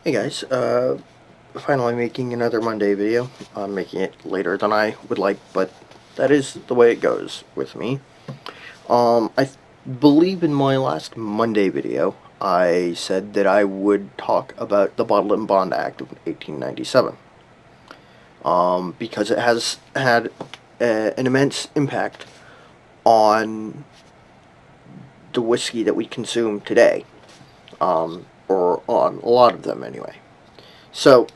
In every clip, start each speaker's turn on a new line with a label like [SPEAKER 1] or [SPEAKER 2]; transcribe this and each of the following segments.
[SPEAKER 1] Hey guys, finally making another Monday video. I'm making it later than I would like, but that is the way it goes with me. I believe in my last Monday video, I said that I would talk about the Bottle and Bond Act of 1897, because it has had an immense impact on the whiskey that we consume today, or on a lot of them anyway. So,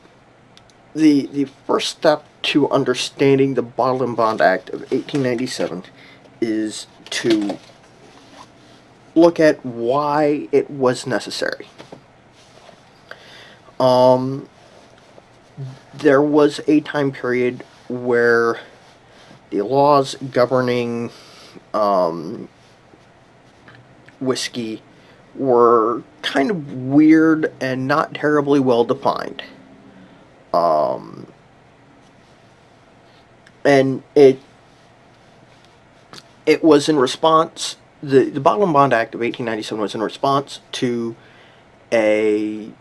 [SPEAKER 1] the first step to understanding the Bottle and Bond Act of 1897 is to look at why it was necessary. Um, there was a time period where the laws governing um, whiskey were kind of weird and not terribly well defined. Um, and it was in response. The Bottle and Bond Act of 1897 was in response to a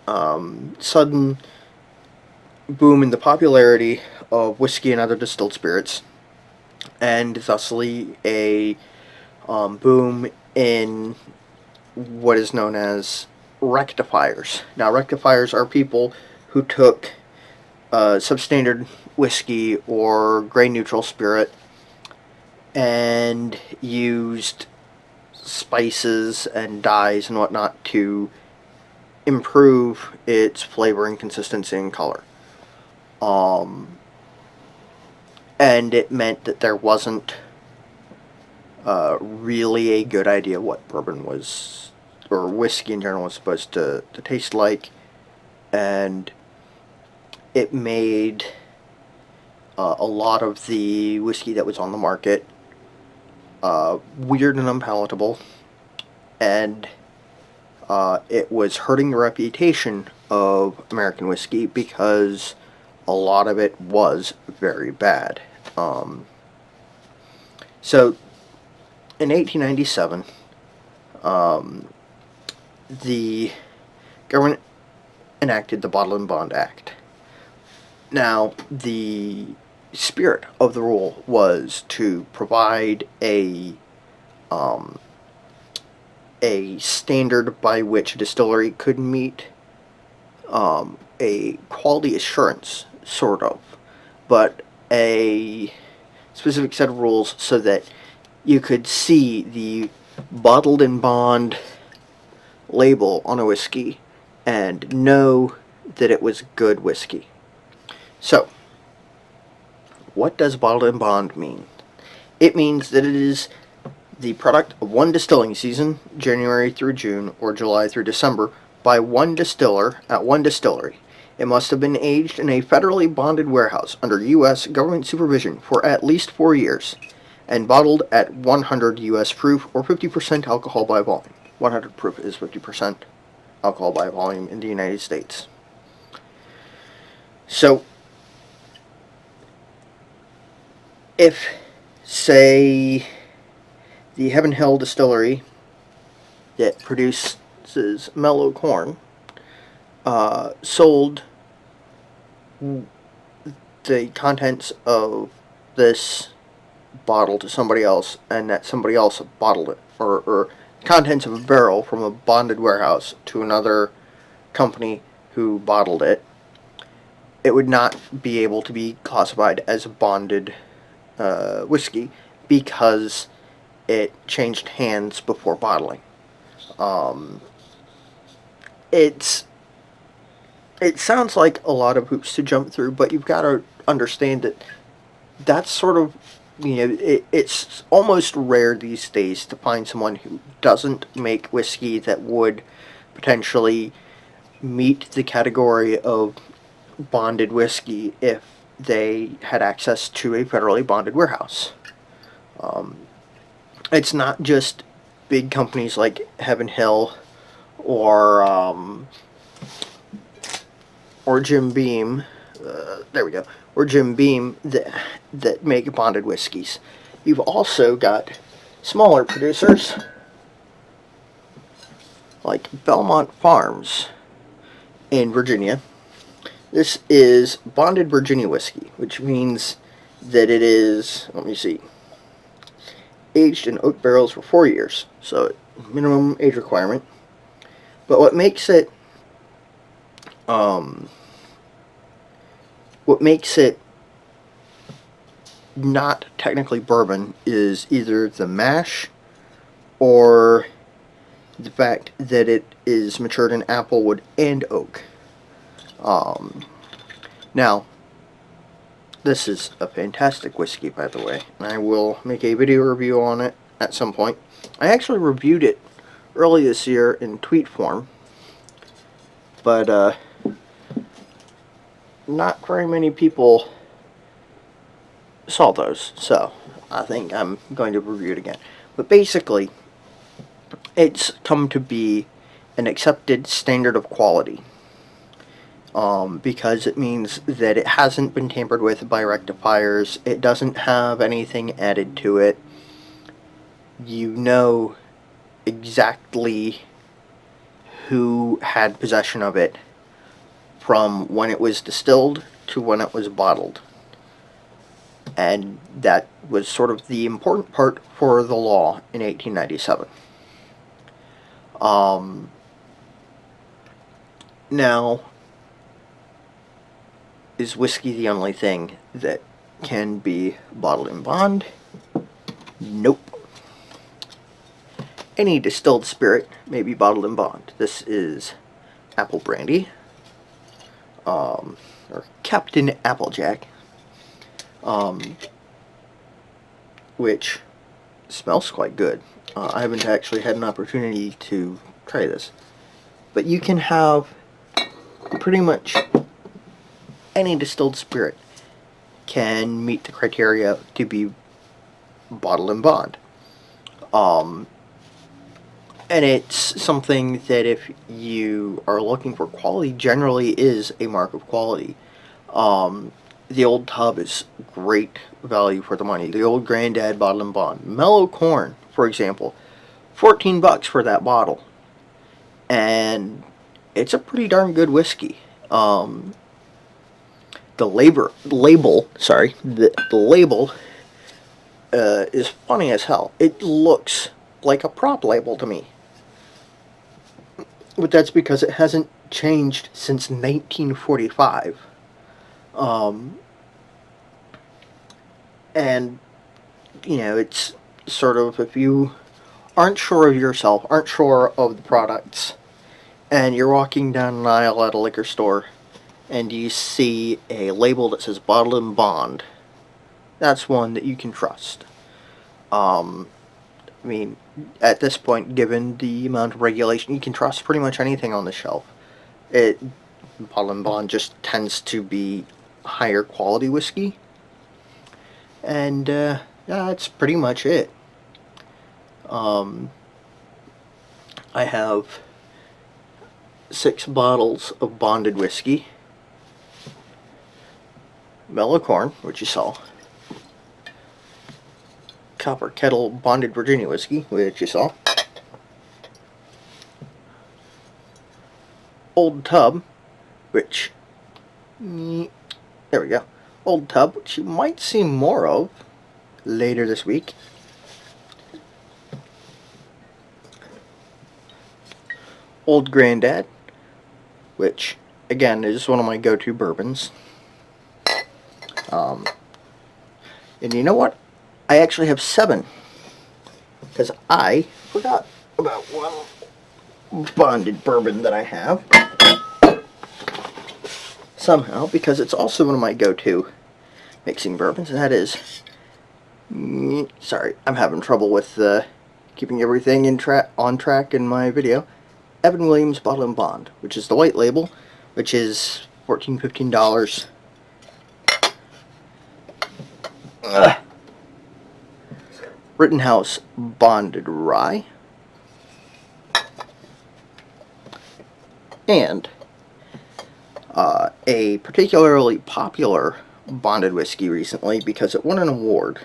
[SPEAKER 1] sudden boom in the popularity of whiskey and other distilled spirits, and thusly a boom in what is known as rectifiers. Now, rectifiers are people who took substandard whiskey or grain neutral spirit and used spices and dyes and whatnot to improve its flavor and consistency and color. And it meant that there wasn't really a good idea what bourbon was, or whiskey in general, was supposed to taste like, and it made a lot of the whiskey that was on the market weird and unpalatable, and it was hurting the reputation of American whiskey because a lot of it was very bad. So in 1897, the government enacted the Bottle and Bond Act. Now, the spirit of the rule was to provide a standard by which a distillery could meet a quality assurance, sort of, but a specific set of rules so that you could see the bottled and bond label on a whiskey and know that it was good whiskey. So, what does bottled and bond mean? It means that it is the product of one distilling season, January through June or July through December, by one distiller at one distillery. It must have been aged in a federally bonded warehouse under U.S. government supervision for at least 4 years, and bottled at 100 U.S. proof or 50% alcohol by volume. 100 proof is 50% alcohol by volume in the United States. So, if, say, the Heaven Hill Distillery that produces mellow corn sold the contents of this bottle to somebody else, and that somebody else bottled it, or contents of a barrel from a bonded warehouse to another company who bottled it, it would not be able to be classified as a bonded whiskey because it changed hands before bottling. It's it sounds like a lot of hoops to jump through, but you've got to understand that that's sort of, it's almost rare these days to find someone who doesn't make whiskey that would potentially meet the category of bonded whiskey if they had access to a federally bonded warehouse. It's not just big companies like Heaven Hill or Jim Beam. There we go. Or Jim Beam that make bonded whiskeys. You've also got smaller producers like Belmont Farms in Virginia. This is bonded Virginia whiskey, which means that it is, let me see, aged in oak barrels for 4 years, so minimum age requirement. But um, what makes it not technically bourbon is either the mash or the fact that it is matured in applewood and oak. Now, this is a fantastic whiskey, by the way, and I will make a video review on it at some point. I actually reviewed it early this year in tweet form, but not very many people saw those, so I think I'm going to review it again. But basically, it's come to be an accepted standard of quality, because it means that it hasn't been tampered with by rectifiers. It doesn't have anything added to it. You know exactly who had possession of it from when it was distilled to when it was bottled. And that was sort of the important part for the law in 1897. Now, is whiskey the only thing that can be bottled in bond? Nope. Any distilled spirit may be bottled in bond. This is apple brandy, or Captain Applejack, which smells quite good. I haven't actually had an opportunity to try this, but you can have pretty much any distilled spirit can meet the criteria to be bottled in bond. And it's something that if you are looking for quality, generally is a mark of quality. The Old Tub is great value for the money. The Old Granddad bottle and bond. Mellow Corn, for example, $14 for that bottle, and it's a pretty darn good whiskey. The label is funny as hell. It looks like a prop label to me, but that's because it hasn't changed since 1945. And, you know, it's sort of, if you aren't sure of yourself, aren't sure of the products, and you're walking down an aisle at a liquor store, and you see a label that says bottled in bond, that's one that you can trust. I mean, at this point, given the amount of regulation, you can trust pretty much anything on the shelf. Bottled in bond just tends to be higher quality whiskey. And, yeah, that's pretty much it. I have 6 bottles of bonded whiskey. Mellow Corn, which you saw. Copper Kettle bonded Virginia whiskey, which you saw. Old Tub, which, there we go. Old Tub, which you might see more of later this week. Old Granddad, which, again, is one of my go-to bourbons. And you know what? I actually have 7, because I forgot about one bonded bourbon that I have. Somehow, because it's also one of my go-to mixing bourbons, and that is, sorry, I'm having trouble with keeping everything on track in my video. Evan Williams Bottle and Bond, which is the white label, which is $15. Rittenhouse Bonded Rye, and a particularly popular bonded whiskey recently because it won an award.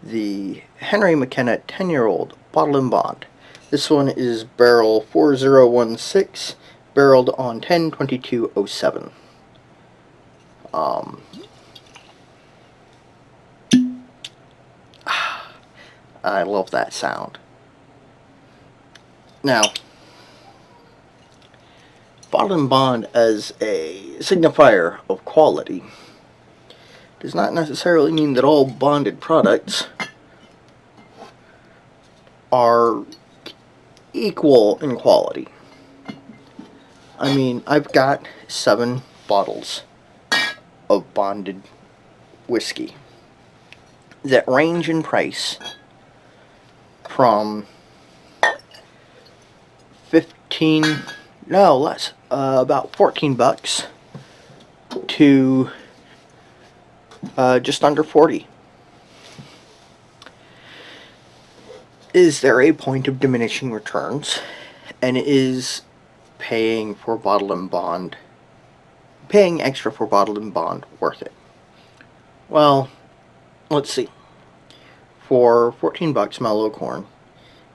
[SPEAKER 1] The Henry McKenna 10-year-old Bottle and Bond. This one is barrel 4016, barreled on 10/22/07. I love that sound. Now, bottled and bond as a signifier of quality does not necessarily mean that all bonded products are equal in quality. I mean, I've got 7 bottles of bonded whiskey that range in price from 15, no less, about 14 bucks to just under 40. Is there a point of diminishing returns? And is paying for bottle and bond, paying extra for bottle and bond worth it? Well, let's see. For 14 bucks, Mellow Corn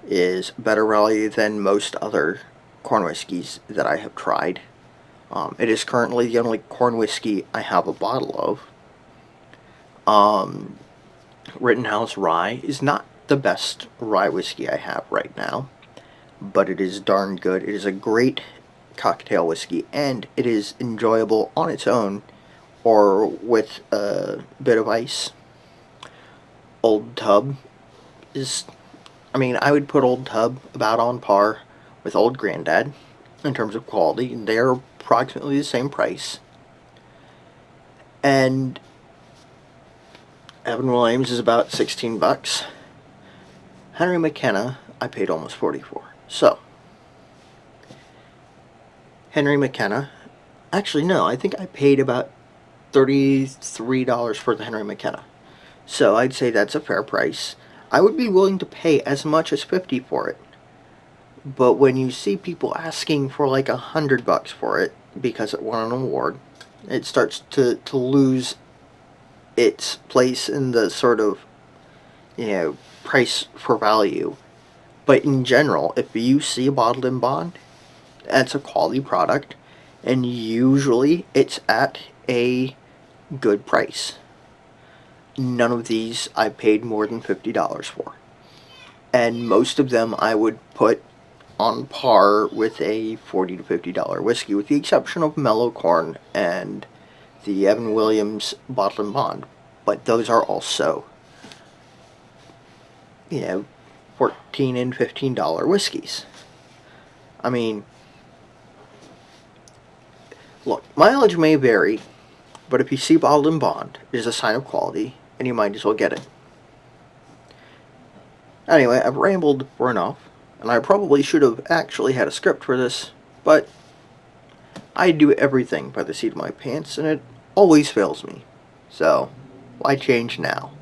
[SPEAKER 1] is better value than most other corn whiskeys that I have tried. It is currently the only corn whiskey I have a bottle of. Rittenhouse Rye is not the best rye whiskey I have right now, but it is darn good. It is a great cocktail whiskey, and it is enjoyable on its own or with a bit of ice. Old Tub is, I mean, I would put Old Tub about on par with Old Grandad in terms of quality. They're approximately the same price. And Evan Williams is about 16 bucks. Henry McKenna, I paid almost 44. So, Henry McKenna, actually no, I think I paid about $33 for the Henry McKenna. So I'd say that's a fair price. I would be willing to pay as much as 50 for it. But when you see people asking for like $100 for it because it won an award, it starts to lose its place in the sort of, price for value. But in general, if you see a bottled in bond, that's a quality product, and usually it's at a good price. None of these I paid more than $50 for. And most of them I would put on par with a $40 to $50 whiskey, with the exception of Mellow Corn and the Evan Williams Bottled and Bond. But those are also, $14 and $15 whiskeys. I mean, look, mileage may vary, but if you see Bottled and Bond, it is a sign of quality, and you might as well get it. Anyway, I've rambled for enough, and I probably should have actually had a script for this, but I do everything by the seat of my pants, and it always fails me. So, why change now?